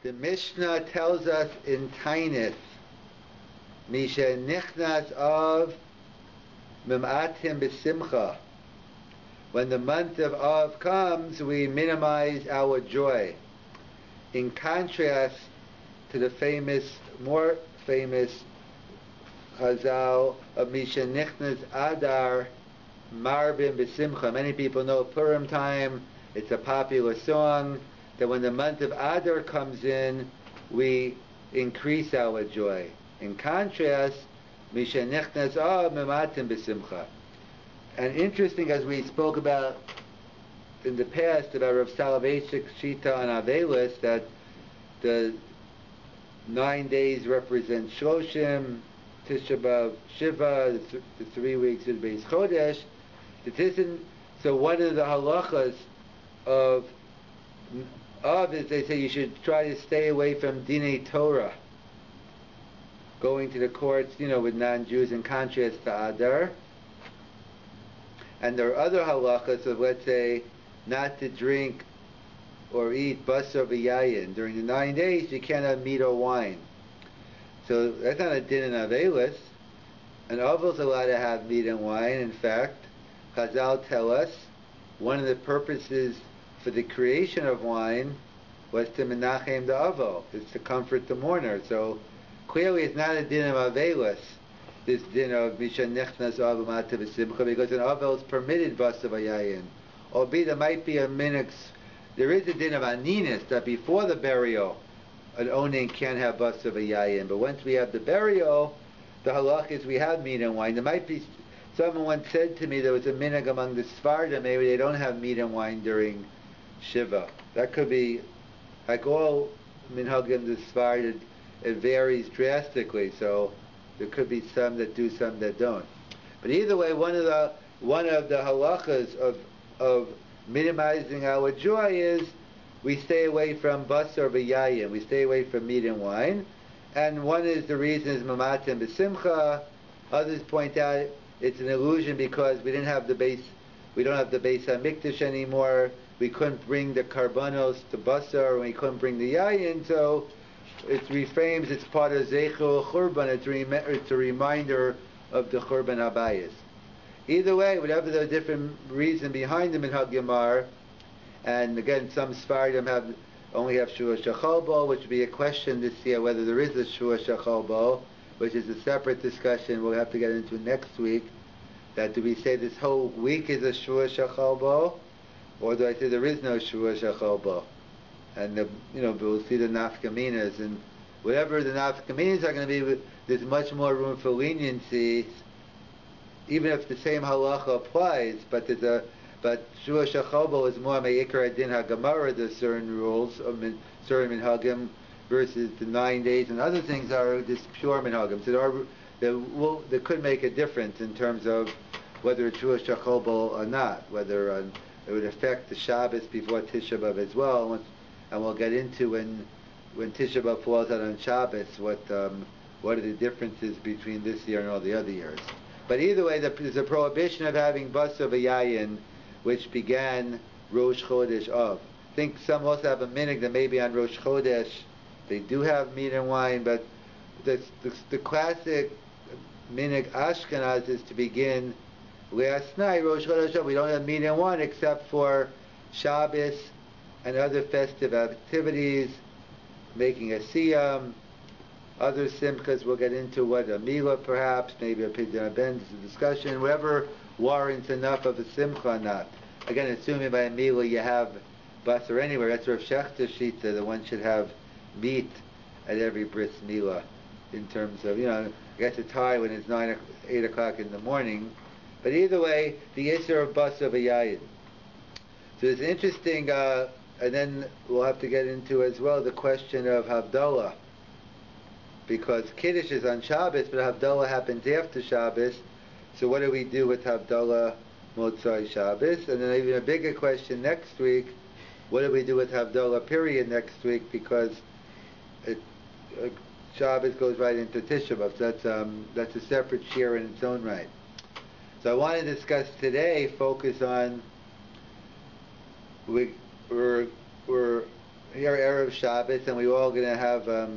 The Mishnah tells us in Tainith, Misha Nichnas of Mimatim B'Simcha. When the month of Av comes, we minimize our joy. In contrast to the more famous Chazal of Misha Nichnas Adar Marbim B'Simcha. Many people know Purim time. It's a popular song that when the month of Adar comes in, we increase our joy. In contrast, Misha Nichnas Av Mimatim B'Simcha. And interesting, as we spoke about in the past about Rav Soloveitchik's Shita on Avelis, that the 9 days represent Shloshim, Tisha B'Av Shiva, the 3 weeks of Beis Chodesh. So one of the halachas of is they say you should try to stay away from Dinei Torah, going to the courts, with non-Jews, in contrast to Adar. And there are other halachas of, let's say, not to drink or eat basar v'yayin. During the 9 days, you can't have meat or wine. So that's not a din in Avelis. An Avel's allowed to have meat and wine. In fact, Chazal tell us one of the purposes for the creation of wine was to menachem the Avel. It's to comfort the mourner. So clearly it's not a din of Avelis, this din of Misha Nichnas Av Mimatim B'Simcha, because an Avel is permitted basar v'yayin. Albeit there might be a minix, there is a din of Aninus, that before the burial, an Onin can't have basar v'yayin. But once we have the burial, the halach is we have meat and wine. There might be, someone once said to me there was a minhag among the Sfardim, maybe they don't have meat and wine during Shiva. That could be, like all minhagim the Sfardim, it varies drastically. So there could be some that do, some that don't. But either way, one of the halachas of minimizing our joy is we stay away from basar v'yayin. We stay away from meat and wine. And one is the reason is Mimatim B'Simcha. Others point out it's an illusion because we don't have the Beis HaMikdash anymore. We couldn't bring the karbanos to basar, and we couldn't bring the yayin. So it reframes. It's part of Zeichel Churban. It's a reminder of the Churban Habayis. Either way, whatever the different reason behind the Minhag Yamar, and again, some Sfardim only have Shua Shachal Bo, which would be a question this year whether there is a Shua Shachal Bo, which is a separate discussion we'll have to get into next week. That do we say this whole week is a Shua Shachal Bo, or do I say there is no Shua Shachal Bo? And we'll see the nafkaminas, and whatever the nafkaminas are going to be, there's much more room for leniency, even if the same halacha applies. But Shua Shachal Bo is more me'ikar adin haGemara. There's certain rules of certain minhagim versus the 9 days, and other things are just pure minhagim. So there could make a difference in terms of whether it's Shua Shachal Bo or not, whether it would affect the Shabbos before Tisha B'Av as well. And we'll get into when Tisha B'Av falls out on Shabbos, what are the differences between this year and all the other years. But either way, there's a prohibition of having basar v'yayin, which began Rosh Chodesh Av. I think some also have a minhag that maybe on Rosh Chodesh they do have meat and wine, but the classic minhag Ashkenaz is to begin last night, Rosh Chodesh Av. We don't have meat and wine except for Shabbos and other festive activities, making a siyam, other simchas we'll get into, what a milah perhaps, maybe a pidyon ben, is a discussion, whatever warrants enough of a simcha or not. Again, assuming by a milah you have basar anywhere, that's Rav Shechter's shita, that one should have meat at every bris milah, in terms of, I guess it's high when it's 8 o'clock in the morning, but either way, the issue of basar v'yayin. So it's interesting, and then we'll have to get into as well the question of Havdalah, because Kiddush is on Shabbos, but Havdalah happens after Shabbos. So what do we do with Havdalah Motzai Shabbos? And then even a bigger question next week, what do we do with Havdalah period next week? Because Shabbos goes right into Tisha B'Av. So that's a separate share in its own right. So I want to discuss today, focus on we're here Erev Shabbos, and we're all going to have a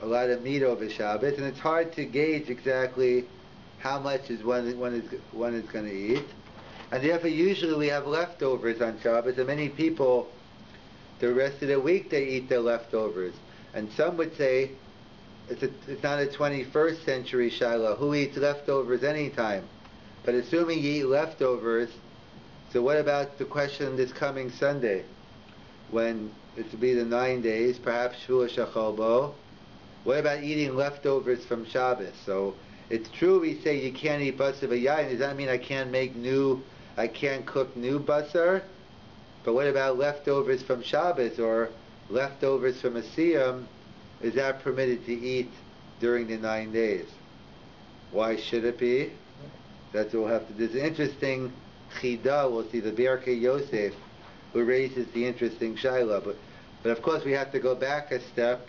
lot of meat over Shabbos, and it's hard to gauge exactly how much is one is going to eat. And therefore, usually we have leftovers on Shabbos, and many people, the rest of the week, they eat their leftovers. And some would say it's not a 21st century Shiloh. Who eats leftovers anytime? But assuming you eat leftovers, so what about the question this coming Sunday, when it will be the 9 days, perhaps Shvuah Shachalbo? What about eating leftovers from Shabbos? So it's true we say you can't eat basar v'yayin. Does that mean I can't cook new basar? But what about leftovers from Shabbos or leftovers from a siyum? Is that permitted to eat during the 9 days? Why should it be? That's what we'll have to do. There's an interesting chida. We'll see the Birkei Yosef, who raises the interesting shaila. But of course we have to go back a step,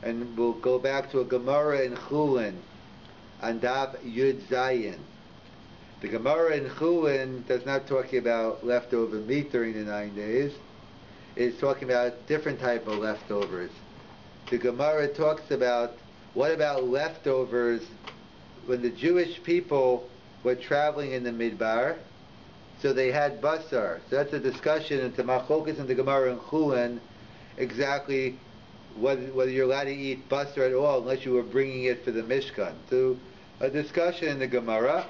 and we'll go back to a Gemara in Chulin, on Daf Yud Zayin. The Gemara in Chulin does not talk about leftover meat during the 9 days. It's talking about different type of leftovers. The Gemara talks about, what about leftovers when the Jewish people were traveling in the Midbar, so they had basar. So that's a discussion into Machokas and the Gemara in Chulin, exactly whether you're allowed to eat basar at all unless you were bringing it for the Mishkan. So a discussion in the Gemara,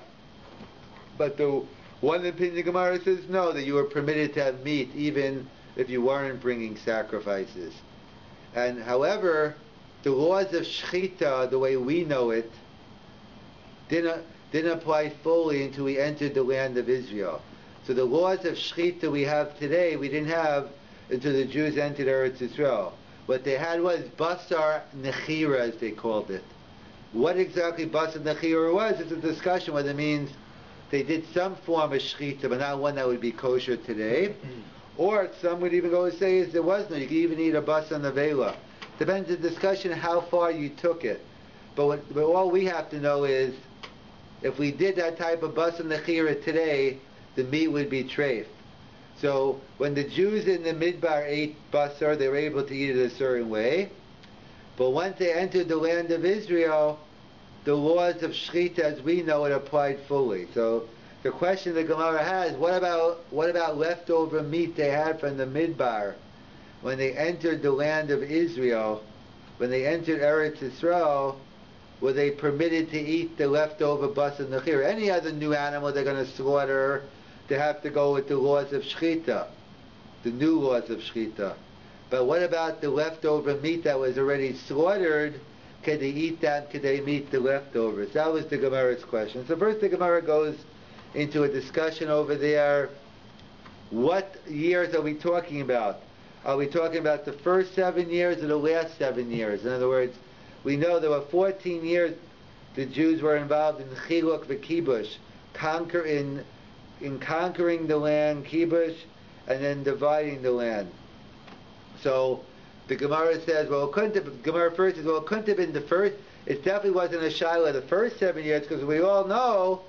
but the one opinion the Gemara says no, that you were permitted to have meat even if you weren't bringing sacrifices. And however, the laws of Shechita, the way we know it, didn't apply fully until we entered the land of Israel. So the laws of Shechita we have today, we didn't have until the Jews entered Eretz Yisrael. What they had was Basar Nechira, as they called it. What exactly Basar Nechira was, it's a discussion whether it means they did some form of Shechita, but not one that would be kosher today. Or some would even go and say is there was no, you could even eat a Basar Nevela. Depends on the discussion how far you took it. But all we have to know is, if we did that type of Basar Nechira today, the meat would be treif. So when the Jews in the Midbar ate basar, they were able to eat it a certain way. But once they entered the land of Israel, the laws of Shechita, as we know it, applied fully. So the question the Gemara has, what about leftover meat they had from the Midbar when they entered the land of Israel? When they entered Eretz Yisrael, were they permitted to eat the leftover basar nechir? Any other new animal they're going to slaughter, they have to go with the laws of Shechita, the new laws of Shechita. But what about the leftover meat that was already slaughtered? Could they eat that? Could they eat the leftovers? That was the Gemara's question. So first the Gemara goes into a discussion over there. What years are we talking about? Are we talking about the first 7 years or the last 7 years? In other words, we know there were 14 years the Jews were involved in Chiluk v'Kibush, in conquering the land, Kibush, and then dividing the land. So the Gemara says, well, Gemara first says, well, it couldn't have been the first. It definitely wasn't a Shiloh the first 7 years, because we all know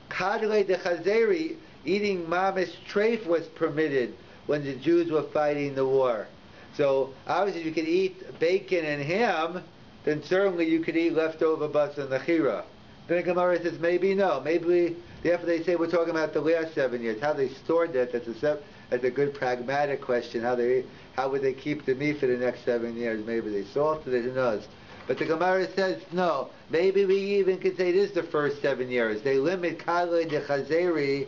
Kadle de Chazeri, eating mamish treif, was permitted when the Jews were fighting the war. So obviously, if you could eat bacon and ham, then certainly you could eat leftover basar nechira. Then the Gemara says maybe no. Maybe therefore they say we're talking about the last 7 years. How they stored that? That's a good pragmatic question. How would they keep the meat for the next 7 years? Maybe they salted it. Who knows? But the Gemara says no. Maybe we even could say it is the first 7 years. They limit Kalei de Chazeri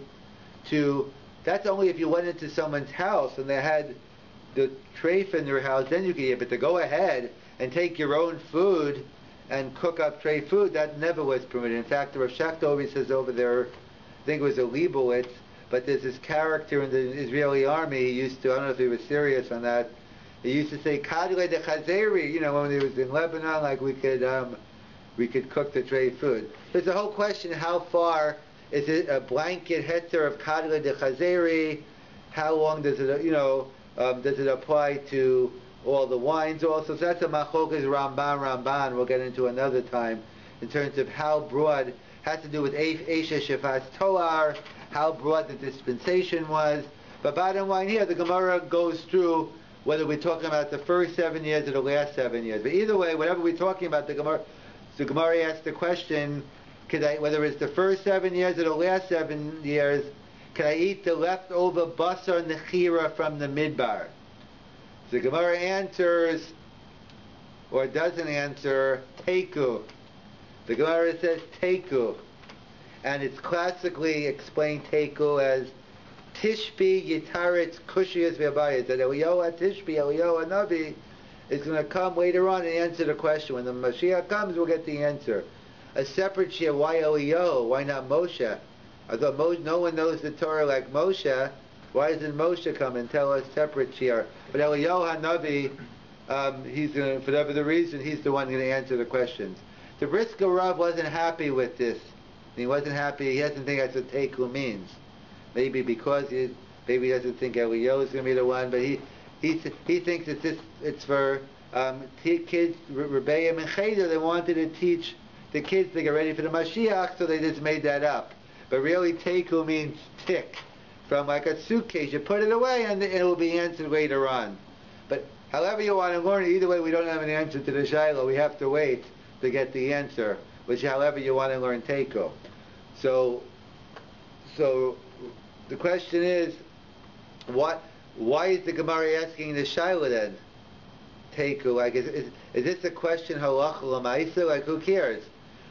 to, that's only if you went into someone's house and they had the treif in their house, then you could eat. But to go ahead and take your own food and cook up treif food, that never was permitted. In fact, the Rav Shachtovi says over there, I think it was a Leibowitz, but there's this character in the Israeli army, he used to, I don't know if he was serious on that, he used to say, Kadle de Chazeri, when he was in Lebanon, like we could cook the treif food. There's a whole question, how far is it a blanket hetzer of Kadle de Chazeri? How long does it, does it apply to all the wines also? So that's a machokas Ramban we'll get into another time in terms of how broad, has to do with Eisha Shefas Toar, how broad the dispensation was. But bottom line here, the Gemara goes through whether we're talking about the first 7 years or the last 7 years. But either way, whatever we're talking about, the Gemara asked the question, whether it's the first 7 years or the last 7 years, can I eat the leftover basar nechira from the midbar? The Gemara answers, or doesn't answer, teiku. The Gemara says teiku. And it's classically explained teiku as Tishbi Yitaretz Kushiyas V'abayas. That Eliyahu Tishbi, Eliyahu Navi, is going to come later on and answer the question. When the Mashiach comes, we'll get the answer. A separate shir, why Eliyahu? Why not Moshe? I thought no one knows the Torah like Moshe. Why doesn't Moshe come and tell us separate shir? But Eliyahu Hanavi, he's going to, for whatever the reason, he's the one going to answer the questions. The Brisker Rav wasn't happy with this. He wasn't happy. He doesn't think that's what teiku means. Maybe because maybe he doesn't think Eliyahu is going to be the one, but he thinks it's for kids, Rebbeim and Cheder. They wanted to teach the kids to get ready for the Mashiach, so they just made that up. But really, teiku means tick, from like a suitcase. You put it away, and it will be answered later on. But however you want to learn it, either way, we don't have an answer to the Shiloh. We have to wait to get the answer, which however you want to learn teiku. So the question is, why is the Gemara asking the Shiloh then? Teiku, like, is this a question halacha l'maisa? Like, who cares?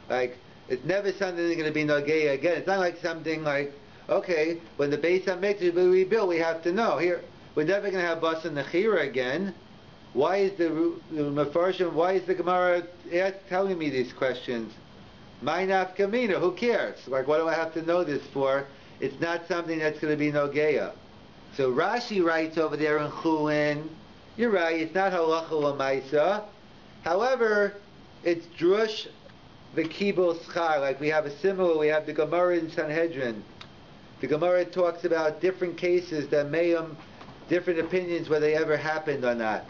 Like, it's never something that's going to be nogei again. It's not like something like, okay, when the Beis HaMikdash will be rebuilt, we have to know. Here, we're never going to have Basar Nechira again. Why is the Mefarshim, why is the Gemara telling me these questions? My nafkamina, who cares? Like, what do I have to know this for? It's not something that's going to be nogeya. So Rashi writes over there in Chulin, you're right, it's not halacha l'maisa. However, it's drush v'kibul schar. Like we have we have the Gemara in Sanhedrin. The Gemara talks about different cases that may different opinions whether they ever happened or not.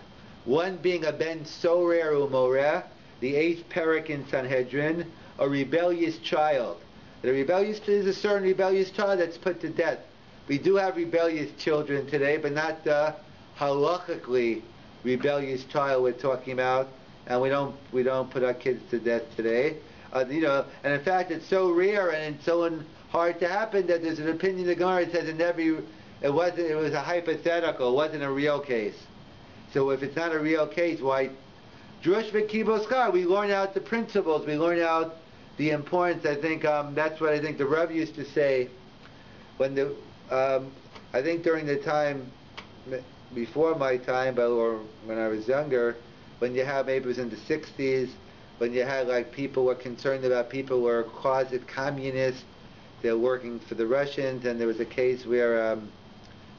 One being a ben sorer umoreh, the 8th parak in Sanhedrin, a rebellious child. There's a certain rebellious child that's put to death. We do have rebellious children today, but not the halachically rebellious child we're talking about, and we don't put our kids to death today. And in fact, it's so rare and it's so hard to happen that there's an opinion the Gemara says it was a hypothetical, it wasn't a real case. So if it's not a real case, why? Drush v'kibul schar, we learn out the principles, we learn out the importance. I think that's what I think the Rabbi used to say when I think during the time before my time, or when I was younger, when you had, maybe it was in the 60s, when you had like people were concerned about people who were closet communists, they're working for the Russians, and there was a case where I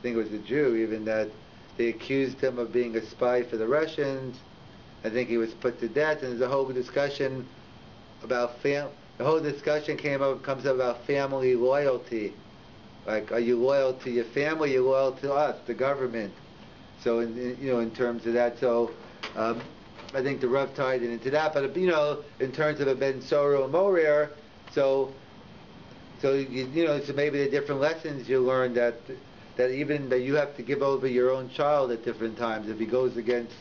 think it was a Jew even, that they accused him of being a spy for the Russians. I think he was put to death, and there's a whole discussion about the whole discussion comes up about family loyalty. Like, are you loyal to your family? Are you loyal to us, the government? So, in terms of that, so I think the Rav tied it into that. But in terms of a ben soro morir, so maybe the different lessons you learn that even that you have to give over your own child at different times if he goes against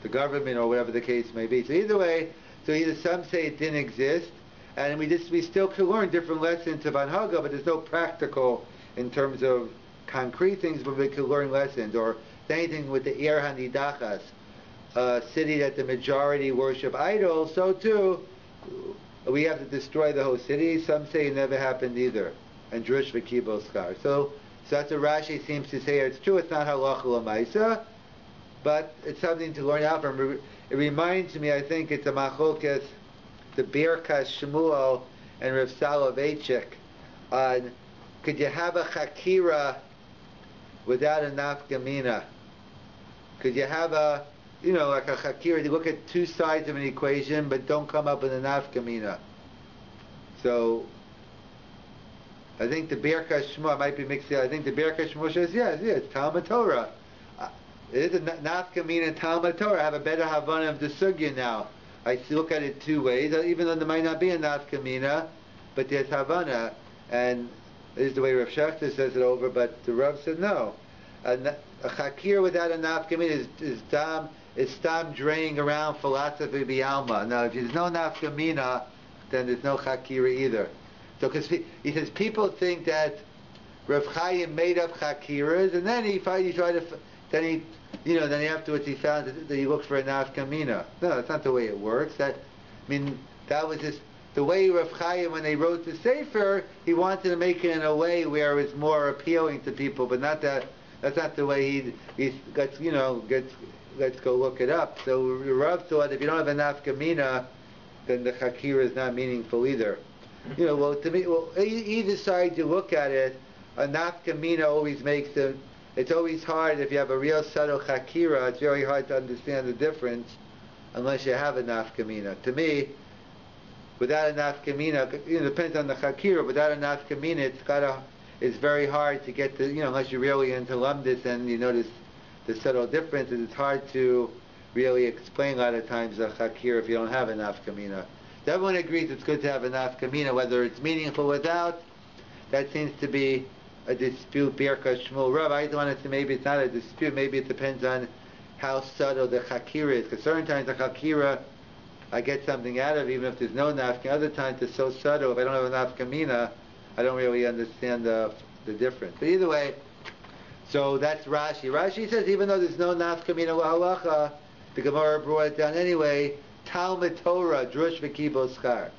the government or whatever the case may be. So either way, either some say it didn't exist, and we still can learn different lessons of Anhaga, but there's no practical in terms of concrete things, but we can learn lessons. Or anything with the Ir Hanidachas, a city that the majority worship idols, so too we have to destroy the whole city. Some say it never happened either. And Drush v'kibul schar. So that's what Rashi seems to say. It's true, it's not halacha l'maisa, but it's something to learn out from. It reminds me, I think it's a machlokas, the Birkas Shmuel and Rav Soloveitchik on, could you have a chakira without a nafkamina? Could you have like a chakira, you look at two sides of an equation, but don't come up with a nafkamina? So, I think the Birkas Shmuel, I might be mixing I think the Birkas Shmuel says, yes, it's Talmud Torah. It is a nafkamina Talmud Torah. I have a better havana of the sugya now. I look at it two ways, even though there might not be a nafkamina, but there's havana, and this is the way Rav Shechter says it over, but the Rav said no. A a chakir without a nafkamina is stam draying around philosophy bialma. Now, if there's no nafkamina, then there's no chakira either. So, because he says people think that Rav Chaim made up chakiras, and then then afterwards he found that he looked for a nafkamina. No, that's not the way it works. That was just the way Rav Chaim, when they wrote the Sefer, he wanted to make it in a way where it was more appealing to people, but not that. That's not the way let's go look it up. So Rav thought if you don't have a nafkamina, then the chakira is not meaningful either. To me, either side you look at it, a nafkamina always makes it's always hard if you have a real subtle chakira. It's very hard to understand the difference unless you have a nafkamina. To me, without a nafkamina, it depends on the chakira. Without a nafkamina, it's very hard to get to, unless you're really into lumdis and you notice the subtle differences. It's hard to really explain a lot of times a chakir if you don't have a nafkamina. So everyone agrees it's good to have a nafkamina, whether it's meaningful without. That seems to be a dispute. Birka Shmuel Rav. I want to say maybe it's not a dispute. Maybe it depends on how subtle the chakira is. Because certain times the chakira I get something out of, even if there's no nafkamina. Other times it's so subtle. If I don't have a nafkamina, I don't really understand the difference. But either way, so that's Rashi. Rashi says even though there's no nafkamina halacha, the Gemara brought it down anyway. Talmud Torah, drush v'kibo schar.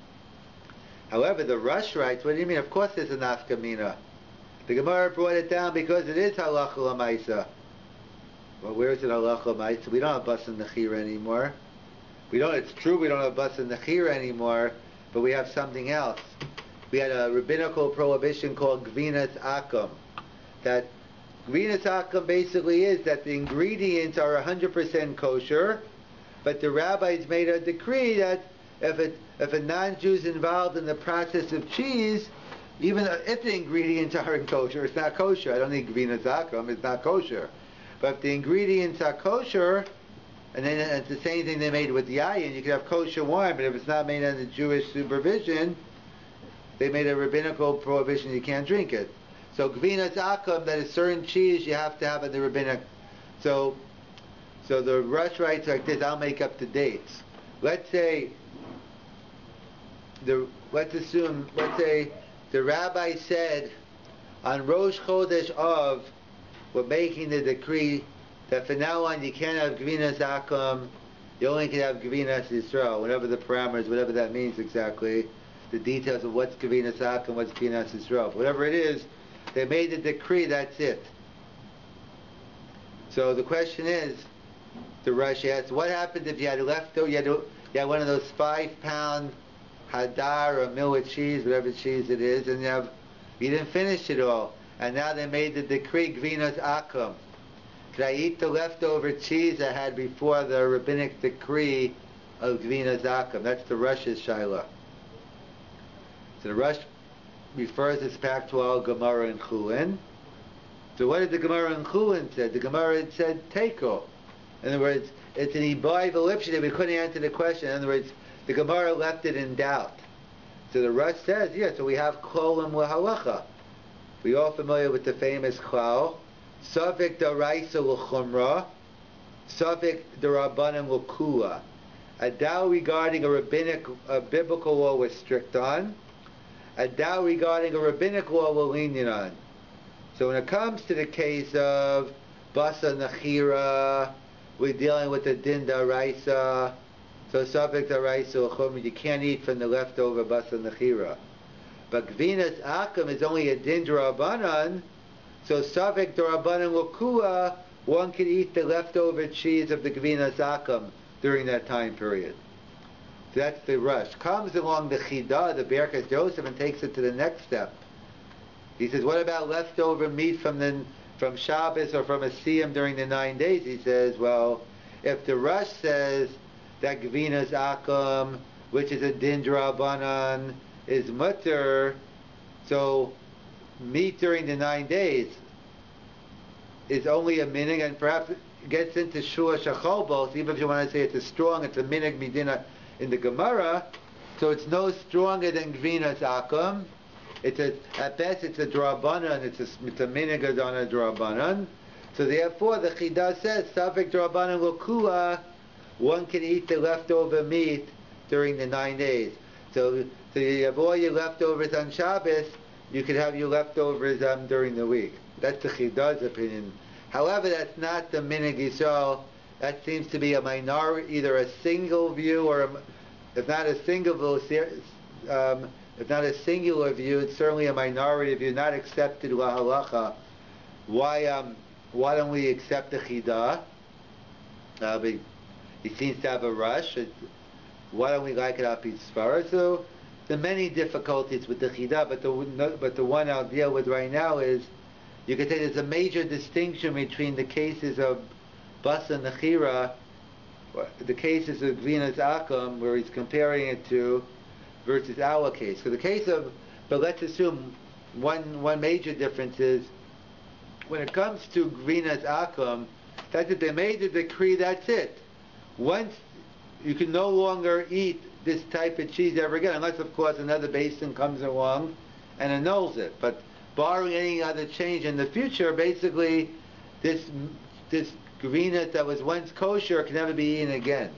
However, the Rush writes, what do you mean? Of course there's a nafkamina. The Gemara brought it down because it is halacha l'maisa. Well, where is it halacha l'maisa? We don't have bas and nechira anymore. It's true we don't have bas and nechira anymore, but we have something else. We had a rabbinical prohibition called gvinas akum. That gvinas akum basically is that the ingredients are 100% kosher, but the rabbis made a decree that if a non-Jew is involved in the process of cheese, even if the ingredients aren't kosher, it's not kosher. I don't need gvinas akum, it's not kosher. But if the ingredients are kosher, and then it's the same thing they made with yayin, you can have kosher wine, but if it's not made under Jewish supervision, they made a rabbinical prohibition, you can't drink it. So gvinas akum, that is certain cheese you have to have in the rabbinic. So the Rush writes like this, I'll make up the dates. Let's say the rabbi said on Rosh Chodesh Av, we're making the decree that from now on you can't have gvinas akum, you only can have gvinas Yisrael, whatever the parameters, whatever that means exactly. The details of what's gvinas akum, what's gvinas Yisrael. Whatever it is, they made the decree, that's it. So the question is, the Rush asks, what happened if you had leftover, you had one of those 5-pound hadar or millet cheese, whatever cheese it is, and you didn't finish it all, and now they made the decree gvinas akum. Could I eat the leftover cheese I had before the rabbinic decree of gvinas akum? That's the Rush's shaila. So the Rush refers this back to our Gemara in Chulin. So what did the Gemara in Chulin say? The Gemara had said teiko. In other words, it's an ibai v'lipshita. We couldn't answer the question. In other words, the Gemara left it in doubt. So the Rush says, so we have klolim l'halacha. We all familiar with the famous klal. Safek daraisa l'chumra, safek darabanan l'kula. A doubt regarding a biblical law was strict on. A doubt regarding a rabbinic law we're lenient on. So when it comes to the case of basa nechira, we're dealing with the din daraisa. So safek daraisa l'chumra, you can't eat from the leftover basa nechira. But gvinas akum is only a din darabanan. So safek darabanan l'kula, one can eat the leftover cheese of the gvinas akum during that time period. So that's the Rush. Comes along the Chidah, the Birkas Joseph, and takes it to the next step. He says, what about leftover meat from Shabbos or from a Siyam during the 9 days? He says, well, if the Rush says that gvinas akum, which is a din d'Rabbanan, is mutter, so meat during the 9 days is only a minig, and perhaps gets into shua shacholbos, even if you want to say it's a minig midina in the Gemara, so it's no stronger than gvinas akum. At best it's a drabanan, it's a minig on a drabanan. So therefore, the Chidah says, Safek D'Rabbanan Lokua, one can eat the leftover meat during the 9 days. So you have all your leftovers on Shabbos, you could have your leftovers during the week. That's the Chidah's opinion. However, that's not the Minig Yisrael. That seems to be a minority, either a single view or, if not a single view, if not a singular view, it's certainly a minority view, not accepted la halacha. Why don't we accept the Chidah? He seems to have a rush. Why don't we like it up his Sfarah? So there are many difficulties with the Chidah, but the one I'll deal with right now is, you could say there's a major distinction between the cases of Basa Nechira, the cases of Gvinas Akum, where he's comparing it to, versus our case. So the case of, but let's assume one major difference is, when it comes to Gvinas Akum, that's it, they made the decree, that's it. Once, you can no longer eat this type of cheese ever again, unless of course another basin comes along and annuls it. But barring any other change in the future, basically this gvina that was once kosher can never be eaten again.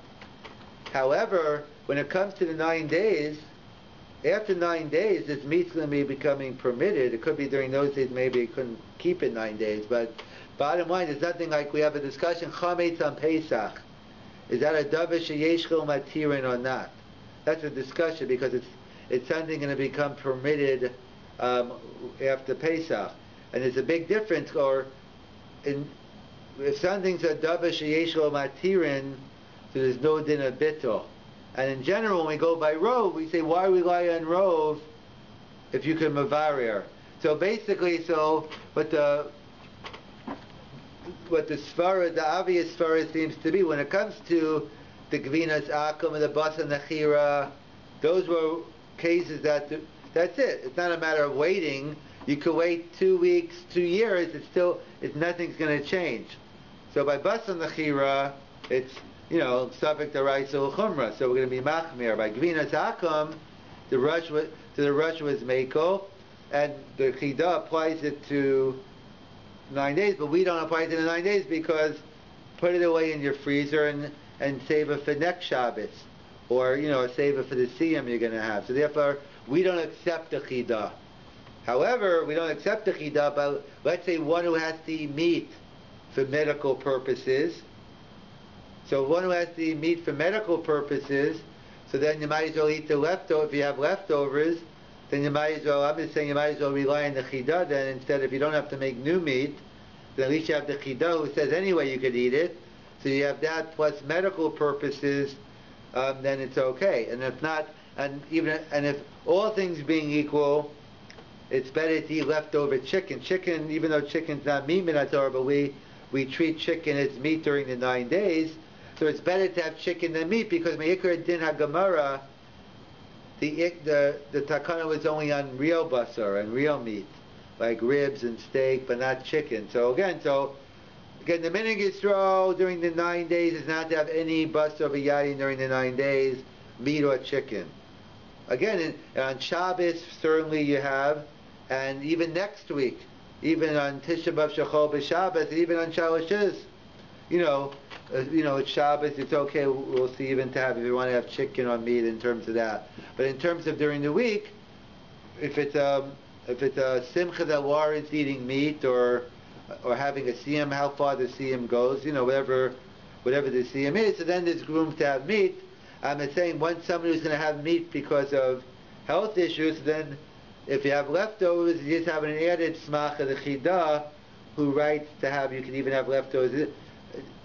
However, when it comes to the 9 days, after 9 days, this meat's going to be becoming permitted. It could be during those days, maybe it couldn't keep it 9 days, but bottom line, there's nothing like we have a discussion, chametz on Pesach. Is that a davar sheyeshchel matirin or not? That's a discussion because it's something going to become permitted after Pesach. And there's a big difference, if something's a davar sheyeshchel matirin, so there's no din of bittul. And in general, when we go by rov, we say, why rely on rov if you can mavarir? So basically, what the svara, the obvious svara seems to be, when it comes to the Gvinas Akum and the Basa Nechira, those were cases that's it. It's not a matter of waiting. You could wait 2 weeks, 2 years, nothing's going to change. So by Basa Nechira, it's, subject to Raisa Chumra, so we're going to be Machmir. By Gvinas Akum, the rush was Meiko, and the Chidah applies it to 9 days, but we don't apply it to the 9 days because put it away in your freezer and save it for next Shabbos, or save it for the siyum you're going to have. So therefore, we don't accept the Chidah. However, we don't accept the Chidah, but let's say one who has to eat meat for medical purposes. So one who has to eat meat for medical purposes, so then you might as well eat the leftover. If you have leftovers, then you might as well, I'm just saying, you might as well rely on the Chidah then, instead, if you don't have to make new meat, then at least you have the Chidah who says anyway you could eat it. So you have that plus medical purposes, then it's okay. And if not, and if all things being equal, it's better to eat leftover chicken. Chicken, even though chicken's not meat minator, but we treat chicken as meat during the 9 days. So it's better to have chicken than meat, because Me'ikar Din HaGemara, the takana was only on real basar and real meat, like ribs and steak, but not chicken. So again, the Minig Yisrael during the 9 days is not to have any basar v'yayin during the 9 days, meat or chicken. Again, on Shabbos, certainly you have, and even next week, even on Tisha B'Av Shechol B'Shabbos, even on Shalashis, it's Shabbos, it's okay, we'll see even to have, if you want to have chicken or meat in terms of that. But in terms of during the week, if it's a simcha that warrants eating meat or having a siyum, how far the siyum goes, whatever the siyum is, so then there's room to have meat. I'm saying once somebody who's going to have meat because of health issues, then if you have leftovers, you just have an added smach of the Chidah, who writes to have, you can even have leftovers.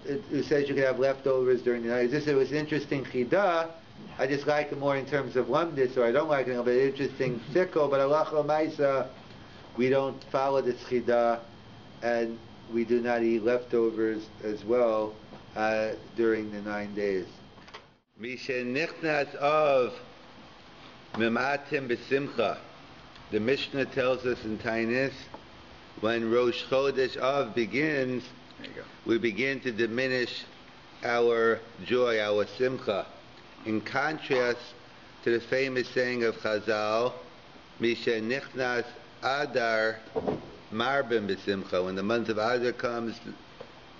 It says you can have leftovers during the night. It was an interesting Chidah. I just like it more in terms of lumdis, or I don't like it, but interesting sikko. But halacha maisa, we don't follow this Chidah, and we do not eat leftovers as well during the 9 days. Misha nichnas of mimatim b'simcha. The Mishnah tells us in Tainis, when Rosh Chodesh Av begins, we begin to diminish our joy, our simcha. In contrast to the famous saying of Chazal, Misha nichnas Adar marbim b'simcha. When the month of Adar comes,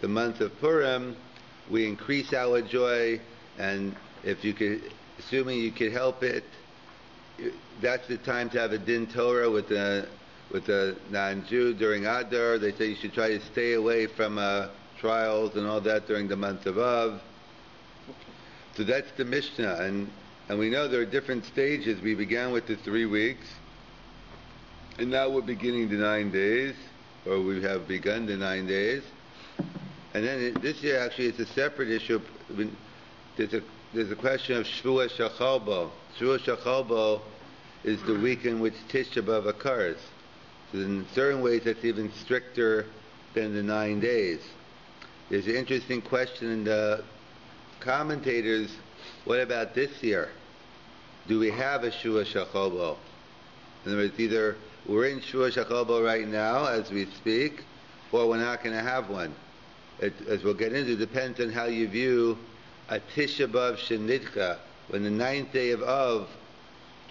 the month of Purim, we increase our joy, and if you could, assuming you could help it, that's the time to have a din Torah with the non-Jew during Adar. They say you should try to stay away from trials and all that during the month of Av. So that's the Mishnah, and we know there are different stages. We began with the 3 weeks, and now we're beginning the 9 days, or we have begun the 9 days. And then this year actually it's a separate issue. There's a question of Shvua Shachalbo. Shvua Shachalbo is the week in which Tisha B'Av occurs. So in certain ways that's even stricter than the 9 days. There's an interesting question in the commentators, what about this year? Do we have a Shvua Shachalbo? In other words, either we're in Shvua Shachalbo right now as we speak, or we're not going to have one. As we'll get into, it depends on how you view a Tisha B'Av Shenidcha. When the 9th day of Av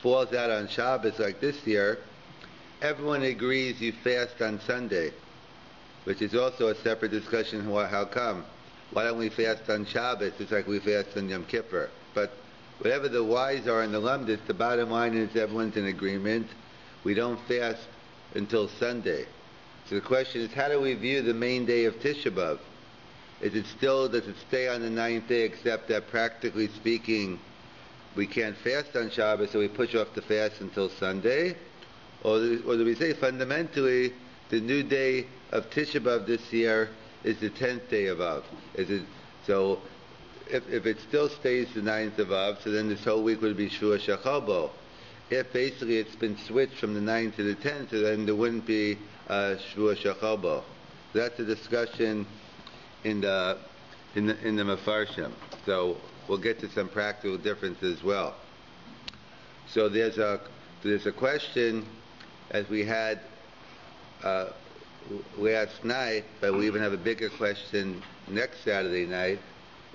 falls out on Shabbos like this year, everyone agrees you fast on Sunday, which is also a separate discussion. How come? Why don't we fast on Shabbos just like we fast on Yom Kippur? But whatever the whys are in the Lumdis, the bottom line is everyone's in agreement. We don't fast until Sunday. So the question is, how do we view the main day of Tisha B'Av? Does it stay on the 9th day, except that practically speaking, we can't fast on Shabbos, so we push off the fast until Sunday? Or do we say fundamentally the new day of Tisha B'Av this year is the 10th day of Av? So if it still stays the 9th of Av, so then this whole week would be Shvua Shachalbo. If basically it's been switched from the 9th to the 10th, so then there wouldn't be Shvua Shachalbo. That's a discussion in the Mefarshim. So we'll get to some practical differences as well. So there's a question, as we had last night, but we even have a bigger question next Saturday night,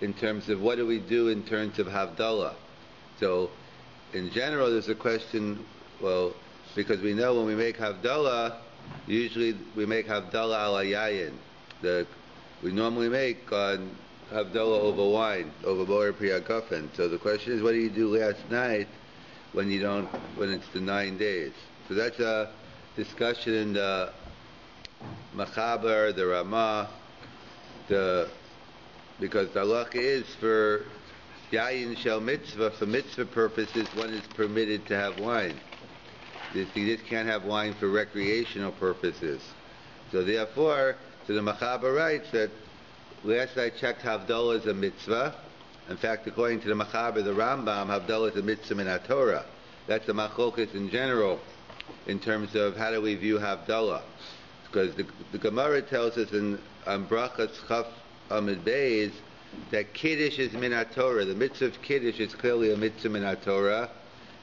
in terms of what do we do in terms of Havdalah. So in general there's a question, well, because we know when we make Havdalah, usually we make Havdalah ala yayin. We normally make Havdalah over wine, over Boer Priyagafen. So the question is, what do you do last night when it's the 9 days? So that's a discussion in the Machaber, the Ramah, because the halacha is for Yayin Shel Mitzvah, for mitzvah purposes, one is permitted to have wine. You just can't have wine for recreational purposes. So therefore, the Machaber writes that last I checked, Havdalah is a mitzvah. In fact, according to the Machaber, the Rambam, Havdalah is a mitzvah min HaTorah. That's the machlokas in general, in terms of how do we view Havdalah. Because the Gemara tells us in Brachas Chaf Amid Beis that Kiddush is min HaTorah. The mitzvah of Kiddush is clearly a mitzvah min HaTorah.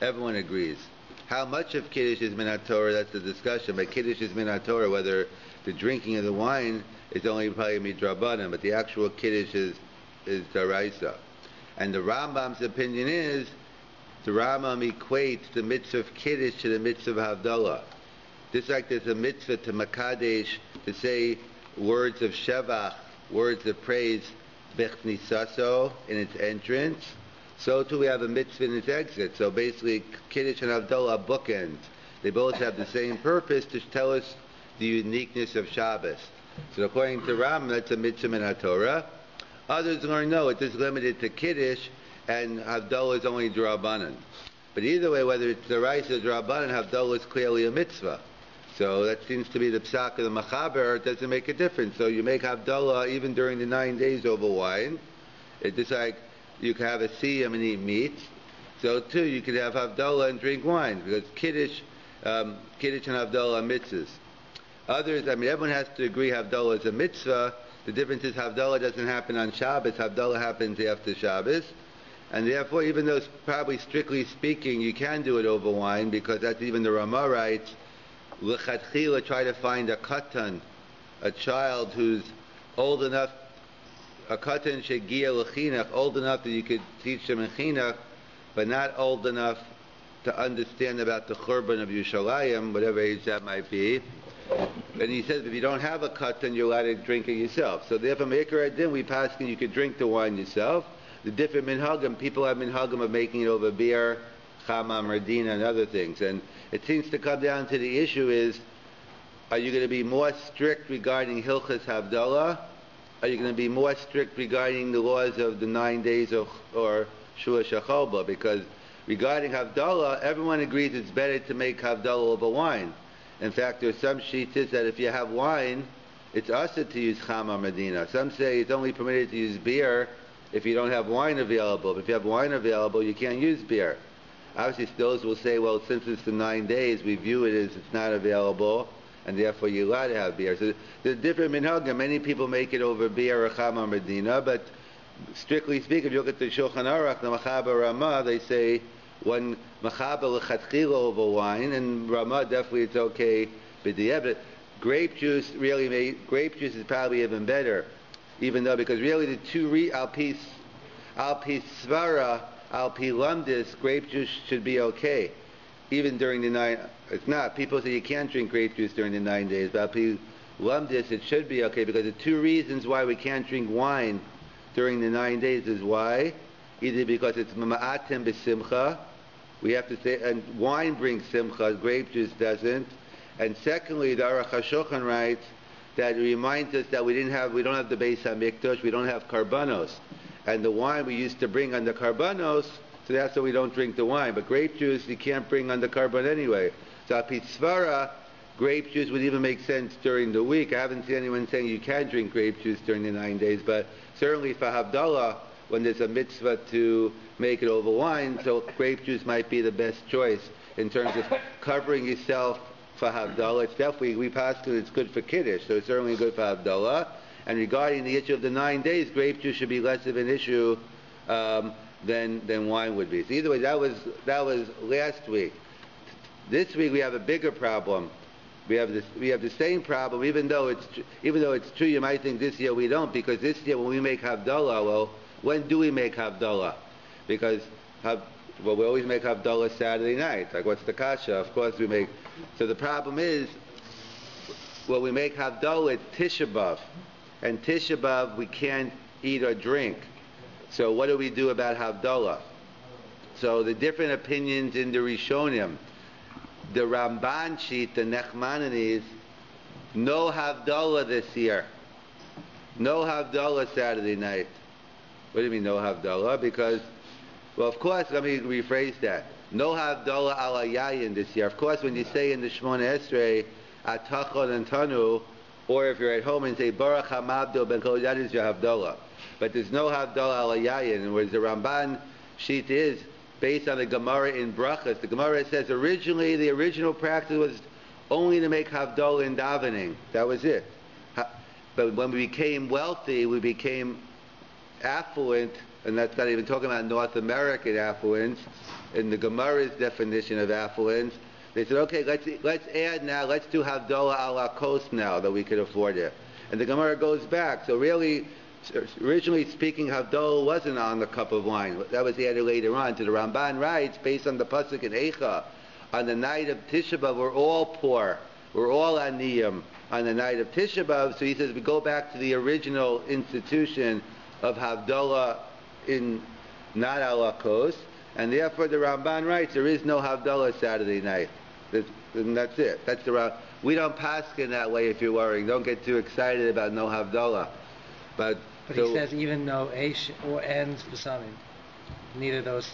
Everyone agrees. How much of Kiddush is min HaTorah, that's the discussion. But Kiddush is min HaTorah, whether the drinking of the wine is only probably midrabanan, but the actual Kiddush is daraisa. And the Rambam's opinion is, the Rambam equates the mitzvah of Kiddush to the mitzvah of Havdalah. Just like there's a mitzvah to Makadesh, to say words of Shevach, words of praise, Bechnisaso, in its entrance, so too we have a mitzvah in its exit. So basically, Kiddush and Havdalah are bookends. They both have the same purpose, to tell us the uniqueness of Shabbos. So according to Ram, that's a mitzvah min HaTorah. Others learn, no, it is limited to Kiddush, and Havdalah is only D'Rabbanan. But either way, whether it's D'Oraisa or D'Rabbanan, Havdalah is clearly a mitzvah. So that seems to be the psak of the Machaber. It doesn't make a difference. So you make Havdalah even during the 9 days over wine. It's just like you can have a siyam and eat meat. So too, you could have Havdalah and drink wine, because Kiddush and Havdalah are mitzvahs. Others, everyone has to agree Havdalah is a mitzvah. The difference is Havdalah doesn't happen on Shabbos. Havdalah happens after Shabbos. And therefore, even though probably strictly speaking, you can do it over wine, because that's even the Ramah writes, L'chatchila, try to find a katan, a child who's old enough, a katan shegia l'chinach, old enough that you could teach them in chinach, but not old enough to understand about the churban of Yerushalayim, whatever age that might be. And he says if you don't have a katan, you're allowed to drink it yourself. So therefore, Me'ikar Adin, we pass you could drink the wine yourself. The different minhagim, people have minhagim of making it over beer, chamam, radina, and other things. And it seems to come down to the issue is, are you going to be more strict regarding Hilchas Havdalah? Are you going to be more strict regarding the laws of the 9 days or Shua Shacholba? Because regarding Havdalah, everyone agrees it's better to make Havdalah over wine. In fact, there are some shittas that if you have wine, it's also to use Chama Medina. Some say it's only permitted to use beer if you don't have wine available. If you have wine available, you can't use beer. Obviously, those will say, well, since it's the 9 days, we view it as it's not available, and therefore you're allowed to have beer. So there's different minhagim. Many people make it over beer or Chama Medina, but strictly speaking, if you look at the Shulchan Aruch, the Machaber Ramah, they say one Machaber l'chatchila over wine, and Ramah definitely it's okay. But grape juice grape juice is probably even better, even though because really the two alpi svara alpi lumdis grape juice should be okay, even during the 9. It's not. People say you can't drink grape juice during the 9 days, but alpi lumdis it should be okay because the two reasons why we can't drink wine during the 9 days is why either because it's ma'atem b'simcha, we have to say, and wine brings simcha, grape juice doesn't. And secondly, the Aruch HaShulchan writes that it reminds us that we don't have the Beis HaMikdash, we don't have karbanos. And the wine we used to bring on the karbanos, so that's why we don't drink the wine. But grape juice you can't bring on the karban anyway. So Apitzvara, grape juice would even make sense during the week. I haven't seen anyone saying you can drink grape juice during the 9 days, but certainly for Havdalah, when there's a mitzvah to make it over wine, so grape juice might be the best choice in terms of covering yourself for Havdalah. It's definitely, we pass to it's good for Kiddush, so it's certainly good for Havdalah. And regarding the issue of the 9 days, grape juice should be less of an issue than wine would be. So either way, that was last week. This week we have a bigger problem. We have the same problem, even though it's true. You might think this year we don't, because this year when we make Havdalah, well, when do we make Havdalah? Because we always make Havdalah Saturday night. Like what's the kasha? Of course we make. So the problem is, when we make Havdalah, it's Tisha B'Av, and Tisha B'Av we can't eat or drink. So what do we do about Havdalah? So the different opinions in the Rishonim. The Ramban sheet, the Nechmanides, no Havdalah this year. No Havdalah Saturday night. What do you mean no Havdalah? Because, well, of course, let me rephrase that. No Havdalah ala Yayin this year. Of course, when you say in the Shmona Esrei, Atachon and Tanu, or if you're at home and say Baruch HaMabdo Ben Kol, that is your Havdalah. But there's no Havdalah ala Yayin. Whereas the Ramban sheet is based on the Gemara in Brachas. The Gemara says originally the original practice was only to make Havdalah in davening. That was it. But when we became wealthy, we became affluent, and that's not even talking about North American affluence. In the Gemara's definition of affluence, they said, okay, let's add now, let's do Havdalah a la coast now that we could afford it. And the Gemara goes back. So really, originally speaking, Havdalah wasn't on the cup of wine. That was added later on. So the Ramban writes, based on the pasuk in Eicha, on the night of Tisha B'Av, we're all poor. We're all aniyim on the night of Tisha B'Av. So he says we go back to the original institution of Havdalah in not ala kos, and therefore the Ramban writes there is no Havdalah Saturday night. And that's it. That's the we don't paskin that way. If you're worrying, don't get too excited about no Havdalah. But so, he says even though Eish or ends B'samim, neither of those.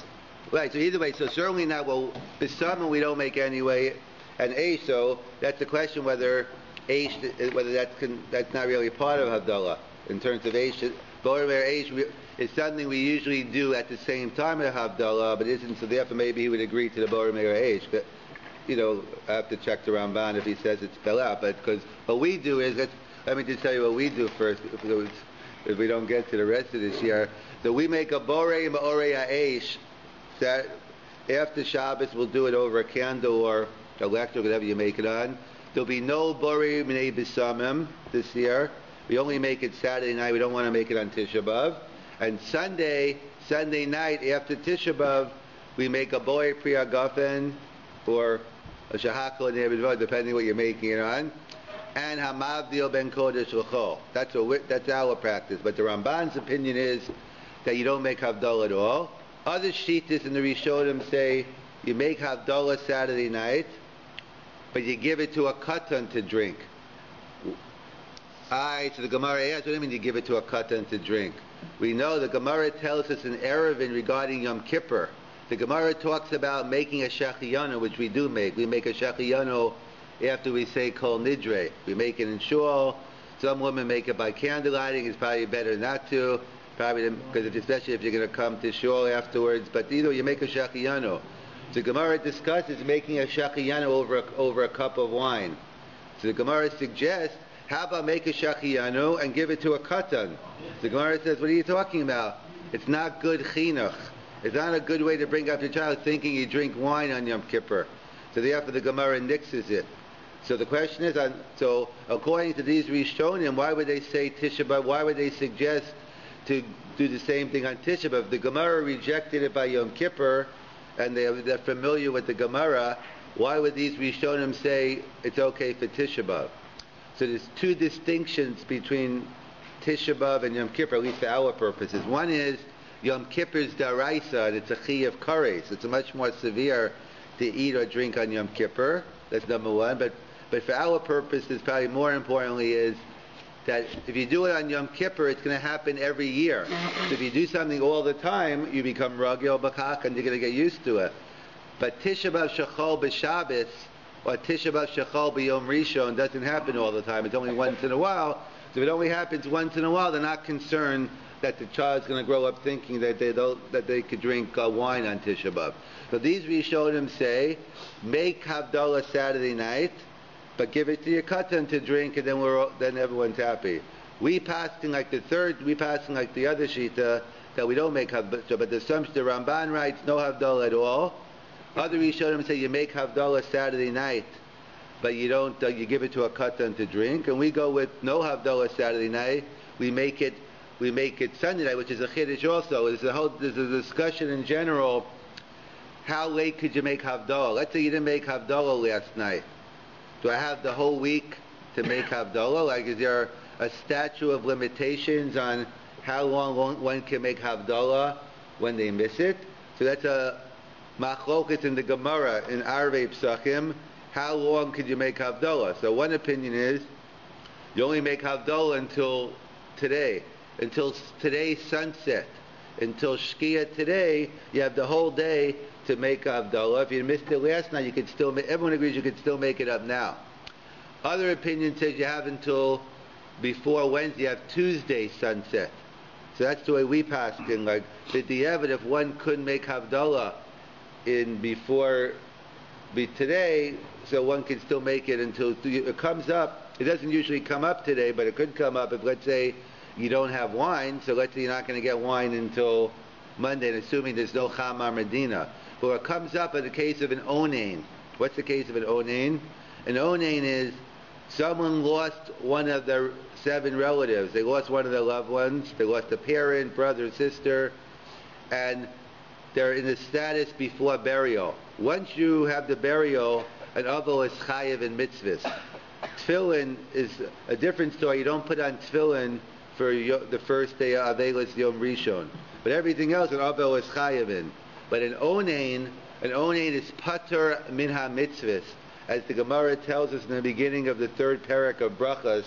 Right. So either way, so certainly not. Well, B'samim we don't make anyway, and Eish. So that's the question whether Eish, whether that's not really part of Havdalah in terms of Eish. Boremer Eish is something we usually do at the same time as Havdalah, but isn't, so therefore maybe he would agree to the Boremer Eish. But, I have to check the Ramban if he says it's spelled out. But because what we do is, let me just tell you what we do first, if we don't get to the rest of this year. So we make a Borei Ma'orei Eish, that after Shabbos we'll do it over a candle or electric, whatever you make it on. There'll be no Borei Minei B'Samim this year. We only make it Saturday night. We don't want to make it on Tisha B'Av. And Sunday night after Tisha B'Av, we make a Borei Priya Gafen or a Shahakol Ne'evidvo, depending what you're making it on. and hamavdil ben kodesh l'chol. That's our practice. But the Ramban's opinion is that you don't make Havdalah at all. Other shittas in the Rishonim say you make Havdalah Saturday night, but you give it to a katan to drink. So the Gemara asks, what do you mean you give it to a katan to drink? We know the Gemara tells us in Erevin regarding Yom Kippur. The Gemara talks about making a shachiyanu, which we do make. We make a shachiyanu after we say kol nidre. We make it in shul. Some women make it by candlelighting. It's probably better not to, probably because especially if you're going to come to shul afterwards. But either you make a shachiyanu. The Gemara discusses making a shachiyanu over a cup of wine. So the Gemara suggests, how about make a shachiyanu and give it to a katan? The Gemara says, what are you talking about? It's not good chinuch. It's not a good way to bring up your child thinking you drink wine on Yom Kippur. So therefore the Gemara nixes it. So the question is, so according to these Rishonim, why would they say Tisha B'Av? Why would they suggest to do the same thing on Tisha B'Av? The Gemara rejected it by Yom Kippur, and they're familiar with the Gemara. Why would these Rishonim say it's okay for Tisha B'Av? So there's two distinctions between Tisha B'Av and Yom Kippur, at least for our purposes. One is Yom Kippur's daraisa, and it's a chi of kares. It's much more severe to eat or drink on Yom Kippur. That's number one. But for our purposes, probably more importantly, is that if you do it on Yom Kippur, it's going to happen every year. So if you do something all the time, you become ragil b'chak, and you're going to get used to it. But Tisha B'Av shechol b'Shabbos or Tisha B'Av shechol b'Yom Rishon doesn't happen all the time. It's only once in a while. So if it only happens once in a while, they're not concerned that the child's going to grow up thinking that they could drink wine on Tisha B'Av. So these Rishonim say, make Havdalah Saturday night, but give it to your katan to drink, and then everyone's happy. We passing like the other shita that we don't make Havdalah, but the Ramban writes no Havdalah at all. Other Rishonim say you make Havdalah Saturday night, but you don't. You give it to a katan to drink, and we go with no Havdalah Saturday night. We make it Sunday night, which is a chiddush also. There's a discussion in general. How late could you make Havdalah? Let's say you didn't make Havdalah last night. Do I have the whole week to make Havdalah? Like, is there a statute of limitations on how long one can make Havdalah when they miss it? So that's a machlokas in the Gemara in Arvei Psachim. How long could you make Havdalah? So one opinion is you only make Havdalah until today. Until today's sunset, until Shkia today, you have the whole day to make Havdalah. If you missed it last night, you could still everyone agrees you could still make it up now. Other opinion says you have until before Wednesday, you have Tuesday sunset. So that's the way we pass in. Like the diavad, if one couldn't make Havdalah before today, so one can still make it until it comes up. It doesn't usually come up today, but it could come up if, let's say, you don't have wine, so let's say you're not going to get wine until Monday, and assuming there's no Chamar Medina. But it comes up in the case of an onain. What's the case of an onain? An onain is someone lost one of their 7 relatives. They lost one of their loved ones. They lost a parent, brother, sister, and they're in the status before burial. Once you have the burial, an aval is chayiv in mitzvahs. Tefillin is a different story. You don't put on tefillin for the first day of Avelis Yom Rishon. But everything else, an avel is chayiv in. But an onain is pater min ha-mitzvahs. As the Gemara tells us in the beginning of the 3rd parak of Brachas,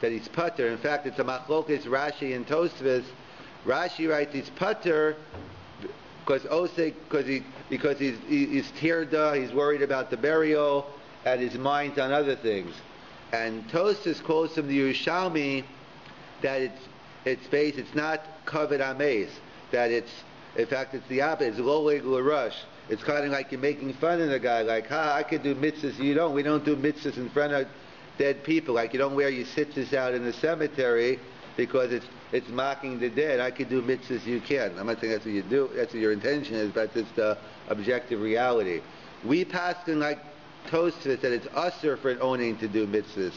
that he's pater. In fact, it's a machlokes Rashi and Tosfos. Rashi writes he's pater because he's tirda, he's worried about the burial, and his mind's on other things. And Tosfos quotes from the Yerushalmi that it's not kavod ames, that in fact it's the opposite, it's lo legul rush. It's kind of like you're making fun of the guy, like, I could do mitzvahs, you don't. We don't do mitzvahs in front of dead people, like you don't wear your tzitzis out in the cemetery because it's mocking the dead. I could do mitzvahs, you can't. I'm not saying that's what you do, that's what your intention is, but it's the objective reality. We paskin like Tosfos that it's usher for an onain to do mitzvahs.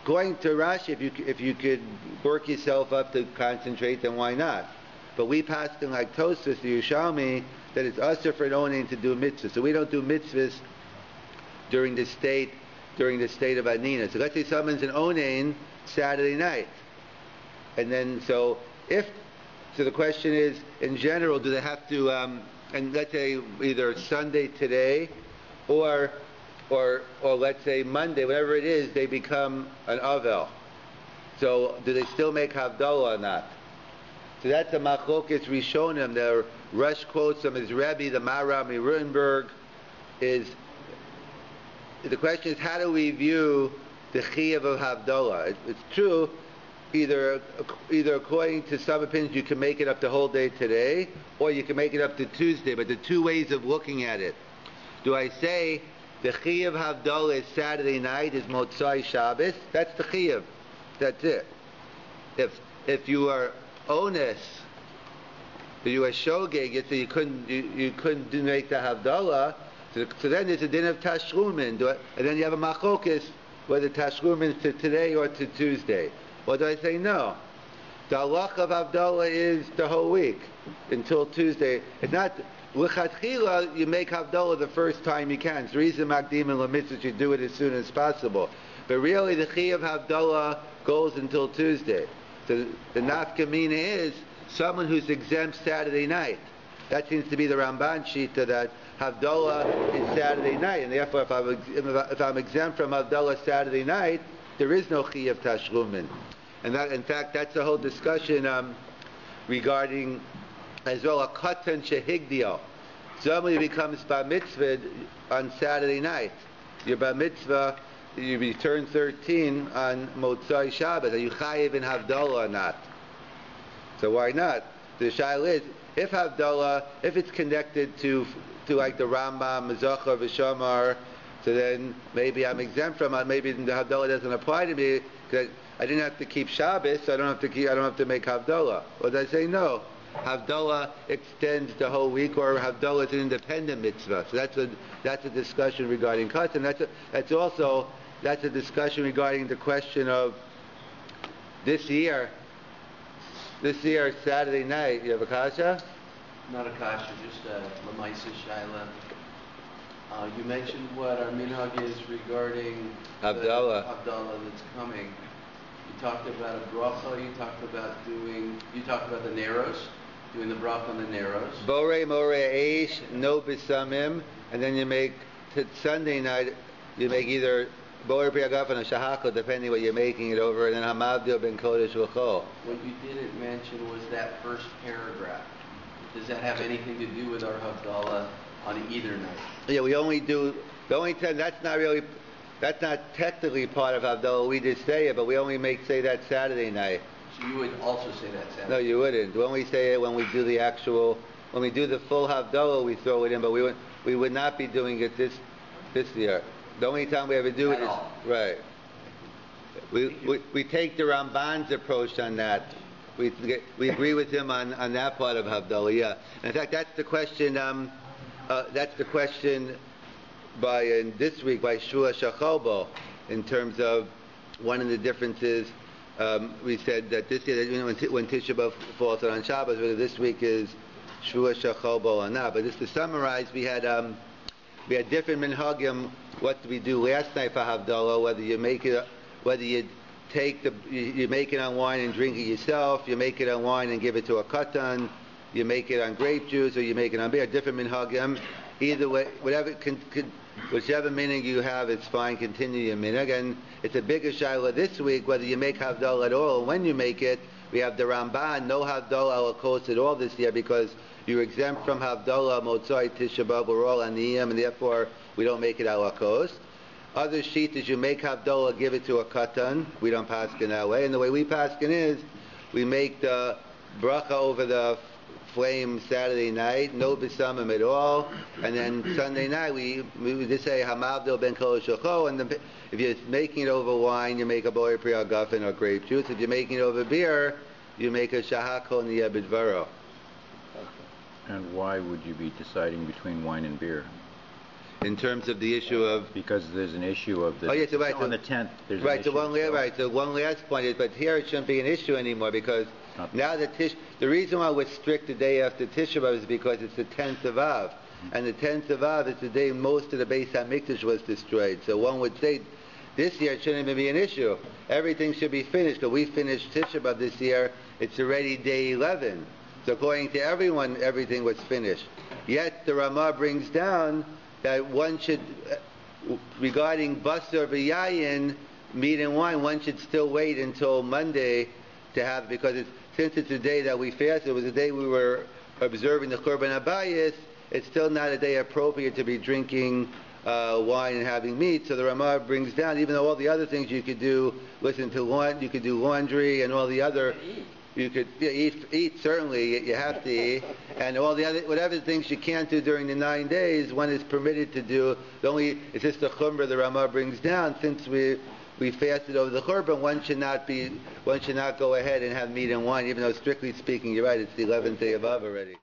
Going to Rashi, if you could work yourself up to concentrate, then why not? But we passed in like Tosfos, the Yerushalmi, that it's usher for an onain to do mitzvahs. So we don't do mitzvahs during the state during the state of Anina. So let's say someone's an Onain Saturday night. And then, so the question is, in general, do they have to, and let's say either Sunday today, or let's say Monday, whatever it is, they become an Avel. So do they still make Havdalah or not? So that's a Machlokes Rishonim. The Rush quotes from his Rabbi, the Maharam Rutenberg, is, the question is, how do we view the Chiyuv of Havdalah? It's true, either according to some opinions, you can make it up the whole day today, or you can make it up to Tuesday, but the two ways of looking at it. Do I say the Chiyuv Havdalah is Saturday night, is Motzai Shabbos? That's the Chiyuv. That's it. If you are Ones, if you are Shogeg, so you couldn't make the Havdalah, so then there's a din of Tashlumin, and then you have a Machlokes, whether Tashlumin is to today or to Tuesday. Or do I say no? The halach of Havdalah is the whole week until Tuesday. It's not l'chatchila. You make Havdalah the first time you can. It's the reason Makdim and Lamitzvah you do it as soon as possible. But really, the chi of Havdalah goes until Tuesday. So the nafkamina is someone who's exempt Saturday night. That seems to be the Ramban Shita, that Havdalah is Saturday night, and therefore, if I'm exempt from Havdalah Saturday night, there is no chi of Tashlumin. And that, in fact, that's the whole discussion regarding as well a katan shehigdio. Somebody becomes bar mitzvah on Saturday night. Your bar mitzvah, you turn 13 on Motzai Shabbos. Are you chayiv in Havdalah or not? So why not? The shaila is, if Havdalah, if it's connected to like the Rambam, Mezachar, V'Shamar, so then maybe I'm exempt from it. Maybe the Havdalah doesn't apply to me because I didn't have to keep Shabbos, so I don't have to make Havdalah. Or did I say no? Havdalah extends the whole week, or Havdalah is an independent mitzvah. So that's a discussion regarding cuts, and that's also a discussion regarding the question of this year Saturday night. You have a kasha? Not a kasha, just a lemaisa shaila. You mentioned what our minhag is regarding Havdalah. Havdalah that's coming. You talked about a bracha. You talked about the Neros, doing the bracha on the Neros. Borei morei eish no bisamim, and then you make Sunday night. You make either borei priyagaf and a shahako, depending what you're making it over, and then hamavdil ben kodesh l'chol. What you didn't mention was that first paragraph. Does that have anything to do with our Havdalah on either night? Yeah, we only do the only time. That's not technically part of Havdalah. We just say it, but we only say that Saturday night. So you would also say that Saturday? No, you wouldn't. We only say it when we do when we do the full Havdalah, we throw it in, but we would not be doing it this year. The only time we ever do it is right. We take the Ramban's approach on that. We agree with him on that part of Havdalah. Yeah. In fact, that's the question. That's the question this week by Shua Shachobo, in terms of one of the differences. We said that this year, when Tisha B'Av falls on Shabbos, whether this week is Shua Shachobo or not. But just to summarize, we had different minhagim. What do we do last night for Havdalah? Whether you make it on wine and drink it yourself, you make it on wine and give it to a katan, you make it on grape juice, or you make it on beer. Different minhagim. Either way, whichever minhag you have, it's fine. Continue your minhag. And it's a bigger shaila this week whether you make Havdalah at all. When you make it, we have the Ramban, no Havdalah alakos at all this year, because you're exempt from Havdalah, Motzai, Tisha B'Av, we're all aniyim, and therefore we don't make it alakos. Other sheet is you make Havdalah, give it to a katan. We don't paskin that way. And the way we paskin is, we make the bracha over the flame Saturday night, no bisamim at all, and then Sunday night we just say hamavdil ben kol shulcho, and if you're making it over wine, you make a boy priyagafen or grape juice. If you're making it over beer, you make a shahako niyabidvaro. And why would you be deciding between wine and beer? In terms of the issue of... Because there's an issue of the... Oh, yes, right. On the 10th, there's right, an issue. So one last point is, but here it shouldn't be an issue anymore, because now the reason why we're strict the day after Tisha B'Av is because it's the 10th of Av. And the 10th of Av is the day most of the Beis HaMikdash was destroyed. So one would say This year it shouldn't even be an issue. Everything should be finished. Because we finished Tisha B'Av this year, it's already day 11. So according to everyone, everything was finished. Yet the Ramah brings down that one should, regarding Basar v'Yayin, meat and wine, one should still wait until Monday to have, because since it's a day that we fasted, it was a day we were observing the Korban Abayis, it's still not a day appropriate to be drinking wine and having meat. So the Ramah brings down, even though all the other things you could do, listen to you could do laundry and all the other, you could eat certainly, you have to eat, and all the other, whatever things you can't do during the 9 days, one is permitted to do. It's just the Chumrah the Ramah brings down, since we fasted over the Korban, one should not go ahead and have meat and wine, even though strictly speaking, you're right, it's the 11th day of Av already.